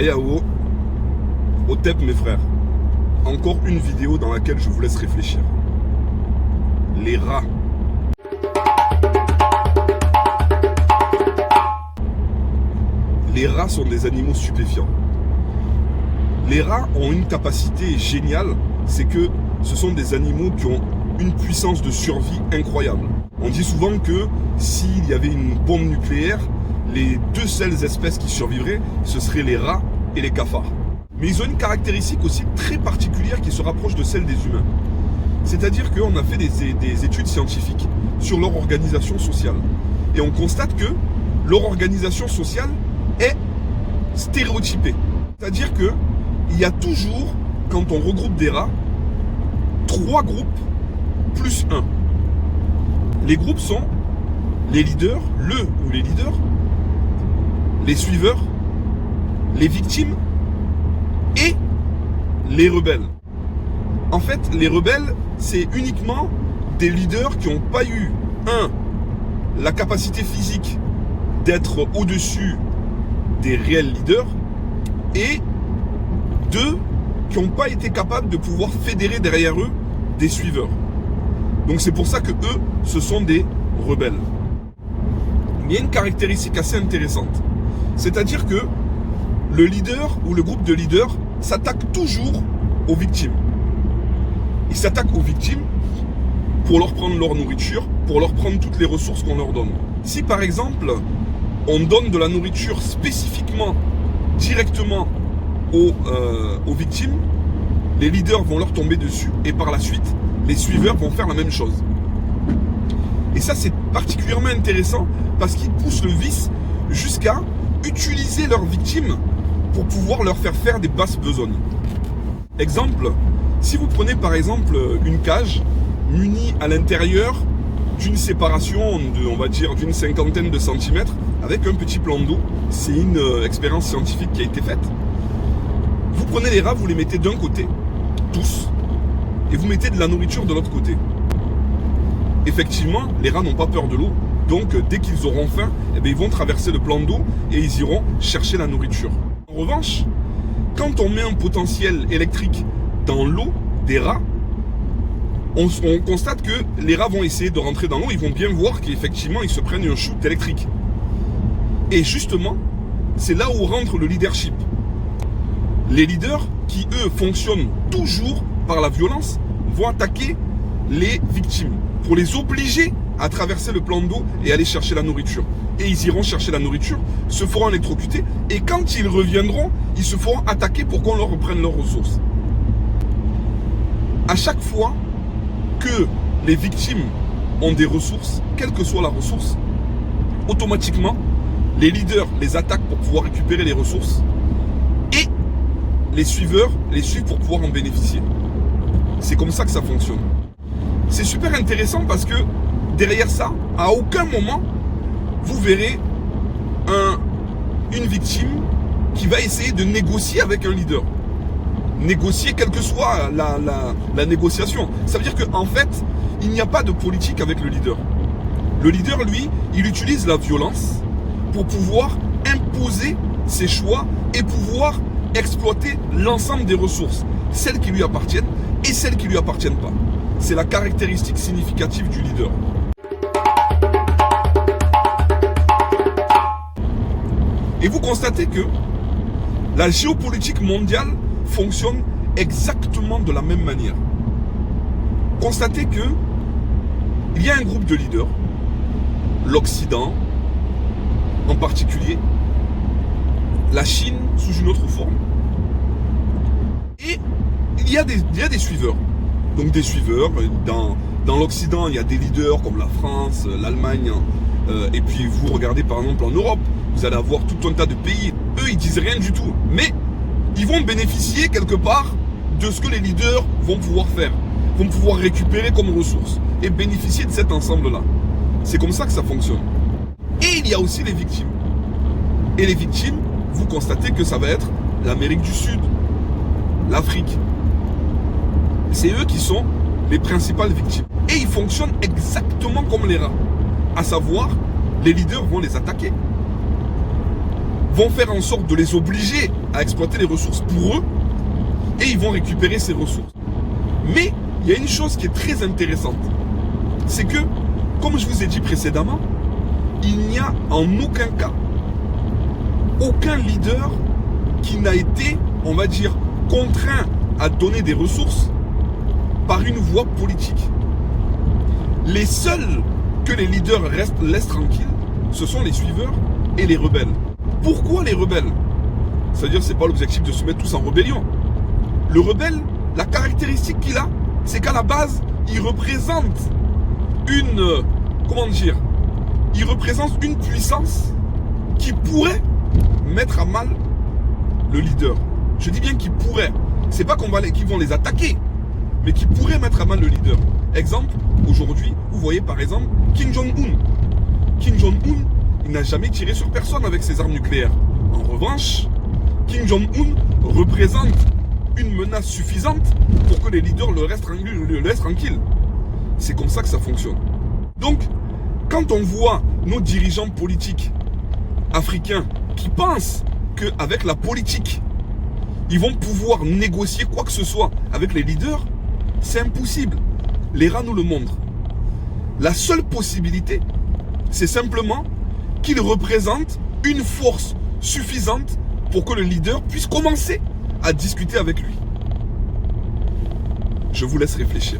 Ayao, Otep mes frères, encore une vidéo dans laquelle je vous laisse réfléchir. Les rats. Les rats sont des animaux stupéfiants. Les rats ont une capacité géniale, c'est que ce sont des animaux qui ont une puissance de survie incroyable. On dit souvent que s'il y avait une bombe nucléaire, les deux seules espèces qui survivraient, ce seraient les rats et les cafards. Mais ils ont une caractéristique aussi très particulière qui se rapproche de celle des humains. C'est-à-dire qu'on a fait des études scientifiques sur leur organisation sociale. Et on constate que leur organisation sociale est stéréotypée. C'est-à-dire qu'il y a toujours, quand on regroupe des rats, 3 groupes plus 1. Les groupes sont les leaders, le ou les leaders, les suiveurs, les victimes et les rebelles. En fait, les rebelles, c'est uniquement des leaders qui n'ont pas eu, la capacité physique d'être au-dessus des réels leaders, et 2, qui n'ont pas été capables de pouvoir fédérer derrière eux des suiveurs. Donc c'est pour ça que eux, ce sont des rebelles. Il y a une caractéristique assez intéressante. C'est-à-dire que le leader ou le groupe de leaders s'attaque toujours aux victimes. Ils s'attaquent aux victimes pour leur prendre leur nourriture, pour leur prendre toutes les ressources qu'on leur donne. Si par exemple, on donne de la nourriture spécifiquement, directement aux victimes, les leaders vont leur tomber dessus et par la suite, les suiveurs vont faire la même chose. Et ça, c'est particulièrement intéressant parce qu'ils poussent le vice jusqu'à utiliser leurs victimes pour pouvoir leur faire faire des basses besognes. Exemple, si vous prenez par exemple une cage munie à l'intérieur d'une séparation de, on va dire, d'une 50aine de centimètres avec un petit plan d'eau, c'est une expérience scientifique qui a été faite. Vous prenez les rats, vous les mettez d'un côté, tous, et vous mettez de la nourriture de l'autre côté. Effectivement, les rats n'ont pas peur de l'eau, donc dès qu'ils auront faim, eh bien, ils vont traverser le plan d'eau et ils iront chercher la nourriture. En revanche, quand on met un potentiel électrique dans l'eau des rats, on constate que les rats vont essayer de rentrer dans l'eau, ils vont bien voir qu'effectivement ils se prennent un shoot électrique. Et justement, c'est là où rentre le leadership. Les leaders, qui eux fonctionnent toujours par la violence, vont attaquer les victimes pour les obliger à traverser le plan d'eau et aller chercher la nourriture. Et ils iront chercher la nourriture, se feront électrocuter, et quand ils reviendront, ils se feront attaquer pour qu'on leur reprenne leurs ressources. À chaque fois que les victimes ont des ressources, quelle que soit la ressource, automatiquement, les leaders les attaquent pour pouvoir récupérer les ressources, et les suiveurs les suivent pour pouvoir en bénéficier. C'est comme ça que ça fonctionne. C'est super intéressant parce que derrière ça, à aucun moment, vous verrez une victime qui va essayer de négocier avec un leader. Négocier, quelle que soit la négociation. Ça veut dire qu'en fait, il n'y a pas de politique avec le leader. Le leader, lui, il utilise la violence pour pouvoir imposer ses choix et pouvoir exploiter l'ensemble des ressources, celles qui lui appartiennent et celles qui ne lui appartiennent pas. C'est la caractéristique significative du leader. Et vous constatez que la géopolitique mondiale fonctionne exactement de la même manière. Constatez que il y a un groupe de leaders, l'Occident en particulier, la Chine sous une autre forme, et il y a des suiveurs. Donc des suiveurs, dans l'Occident, il y a des leaders comme la France, l'Allemagne, et puis vous regardez par exemple en Europe, vous allez avoir tout un tas de pays, eux ils disent rien du tout, mais ils vont bénéficier quelque part de ce que les leaders vont pouvoir faire, vont pouvoir récupérer comme ressources et bénéficier de cet ensemble-là. C'est comme ça que ça fonctionne. Et il y a aussi les victimes. Et les victimes, vous constatez que ça va être l'Amérique du Sud, l'Afrique. C'est eux qui sont les principales victimes. Et ils fonctionnent exactement comme les rats. À savoir, les leaders vont les attaquer. vont faire en sorte de les obliger à exploiter les ressources pour eux et ils vont récupérer ces ressources. Mais il y a une chose qui est très intéressante, c'est que, comme je vous ai dit précédemment, il n'y a en aucun cas aucun leader qui n'a été, on va dire, contraint à donner des ressources par une voie politique. Les seuls que les leaders laissent tranquilles, ce sont les suiveurs et les rebelles. Pourquoi les rebelles? C'est-à-dire, c'est pas l'objectif de se mettre tous en rébellion. Le rebelle, la caractéristique qu'il a, c'est qu'à la base, il représente il représente une puissance qui pourrait mettre à mal le leader. Je dis bien qu'il pourrait. C'est pas qu'ils vont les attaquer, mais qui pourrait mettre à mal le leader. Exemple, aujourd'hui, vous voyez par exemple Kim Jong-un. Kim Jong-un, il n'a jamais tiré sur personne avec ses armes nucléaires. En revanche, Kim Jong-un représente une menace suffisante pour que les leaders le laissent tranquille. C'est comme ça que ça fonctionne. Donc, quand on voit nos dirigeants politiques africains qui pensent qu'avec la politique, ils vont pouvoir négocier quoi que ce soit avec les leaders, c'est impossible. Les rats nous le montrent. La seule possibilité, c'est simplement qu'ils représentent une force suffisante pour que le leader puisse commencer à discuter avec lui. Je vous laisse réfléchir.